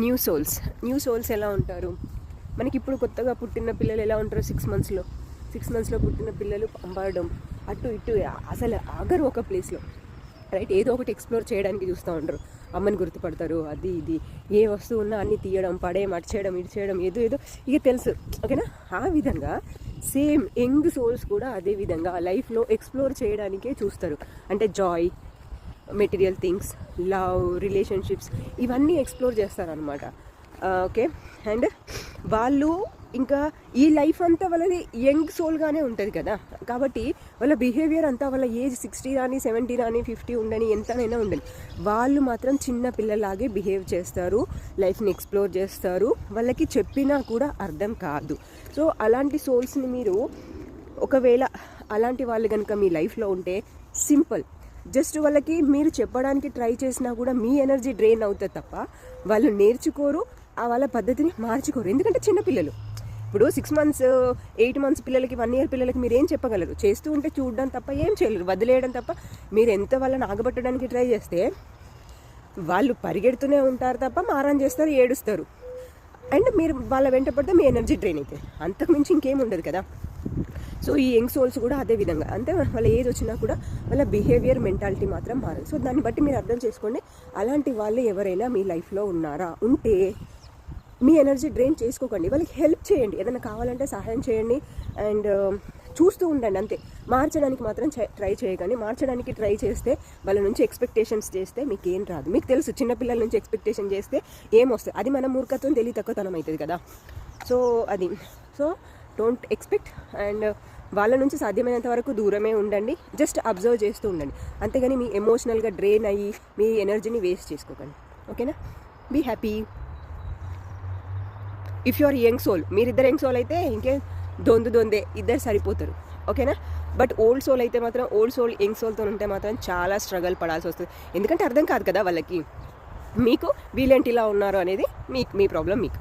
New souls ఎలా ఉంటారు? మనకి ఇప్పుడు కొత్తగా పుట్టిన పిల్లలు ఎలా ఉంటారు? 6 మంత్స్లో పుట్టిన పిల్లలు పంపడం అటు ఇటు అసలు ఆగరు ఒక ప్లేస్లో, రైట్? ఏదో ఒకటి ఎక్స్ప్లోర్ చేయడానికి చూస్తూ ఉంటారు. అమ్మని గుర్తుపడతారు, అది ఇది ఏ వస్తువు ఉన్నా అన్నీ తీయడం, అటు చేయడం ఏదో ఇక తెలుసు, ఓకేనా? ఆ విధంగా సేమ్ యంగ్ సోల్స్ కూడా అదే విధంగా లైఫ్లో ఎక్స్ప్లోర్ చేయడానికే చూస్తారు. అంటే Joy, material things, love, relationships ఇవన్నీ ఎక్స్ప్లోర్ చేస్తారనమాట. ఓకే, అండ్ వాళ్ళు ఇంకా ఈ లైఫ్ అంతా వాళ్ళది యంగ్ సోల్గానే ఉంటుంది కదా, కాబట్టి వాళ్ళ బిహేవియర్ అంతా వాళ్ళ ఏజ్ 60 కానీ 70 కానీ 50 ఉండని ఎంతనైనా ఉండని వాళ్ళు మాత్రం చిన్న పిల్లలాగే బిహేవ్ చేస్తారు, లైఫ్ని ఎక్స్ప్లోర్ చేస్తారు. వాళ్ళకి చెప్పినా కూడా అర్థం కాదు. సో అలాంటి సోల్స్ని మీరు ఒకవేళ అలాంటి వాళ్ళు కనుక మీ లైఫ్లో ఉంటే సింపుల్, జస్ట్ వాళ్ళకి మీరు చెప్పడానికి ట్రై చేసినా కూడా మీ ఎనర్జీ డ్రైన్ అవుతుంది తప్ప వాళ్ళు నేర్చుకోరు, వాళ్ళ పద్ధతిని మార్చుకోరు. ఎందుకంటే చిన్నపిల్లలు, ఇప్పుడు 6 months 8 months పిల్లలకి 1 year పిల్లలకి మీరు ఏం చెప్పగలరు? చేస్తూ ఉంటే చూడడం తప్ప ఏం చేయలేరు, వదిలేయడం తప్ప. మీరు ఎంత వాళ్ళని ఆగబట్టడానికి ట్రై చేస్తే వాళ్ళు పరిగెడుతూనే ఉంటారు తప్ప మారం చేస్తారు, ఏడుస్తారు. అండ్ మీరు వాళ్ళ వెంట పడితే మీ ఎనర్జీ డ్రైన్ అవుతుంది, అంతకుమించి ఇంకేం ఉండదు కదా. సో ఈ యంగ్ సోల్స్ కూడా అదే విధంగా, అంటే వాళ్ళ ఏజ్ వచ్చినా కూడా వాళ్ళ బిహేవియర్, మెంటాలిటీ మాత్రం మారదు. సో దాన్ని బట్టి మీరు అర్థం చేసుకోండి, అలాంటి వాళ్ళు ఎవరైనా మీ లైఫ్లో ఉన్నారా? ఉంటే మీ ఎనర్జీ డ్రైన్ చేసుకోకండి, వాళ్ళకి హెల్ప్ చేయండి, ఏదైనా కావాలంటే సహాయం చేయండి. అండ్ చూస్తూ ఉండండి అంతే, మార్చడానికి మాత్రం ట్రై చేయకండి. మార్చడానికి ట్రై చేస్తే వాళ్ళ నుంచి ఎక్స్పెక్టేషన్స్ చేస్తే మీకు ఏం రాదు. మీకు తెలుసు, చిన్నపిల్లల నుంచి ఎక్స్పెక్టేషన్ చేస్తే ఏమొస్తుంది, అది మన మూర్ఖత్వం, తెలివి తక్కువతనం అవుతుంది కదా. సో అది, సో డోంట్ ఎక్స్పెక్ట్. అండ్ వాళ్ళ నుంచి సాధ్యమైనంత వరకు దూరమే ఉండండి, జస్ట్ అబ్జర్వ్ చేస్తూ ఉండండి, అంతేగాని మీ ఎమోషనల్గా డ్రైన్ అయ్యి మీ ఎనర్జీని వేస్ట్ చేసుకోకండి. ఓకేనా? Be happy. If you are young soul, మీరిద్దరు యంగ్ సోల్ అయితే ఇంకేం దొందే ఇద్దరు సరిపోతారు, ఓకేనా? బట్ ఓల్డ్ సోల్ అయితే మాత్రం, ఓల్డ్ సోల్ యంగ్ సోల్తో ఉంటే మాత్రం చాలా స్ట్రగల్ పడాల్సి వస్తుంది. ఎందుకంటే అర్థం కాదు కదా వాళ్ళకి, మీకు వీళ్ళేంటి ఇలా ఉన్నారు అనేది మీ ప్రాబ్లం మీకు.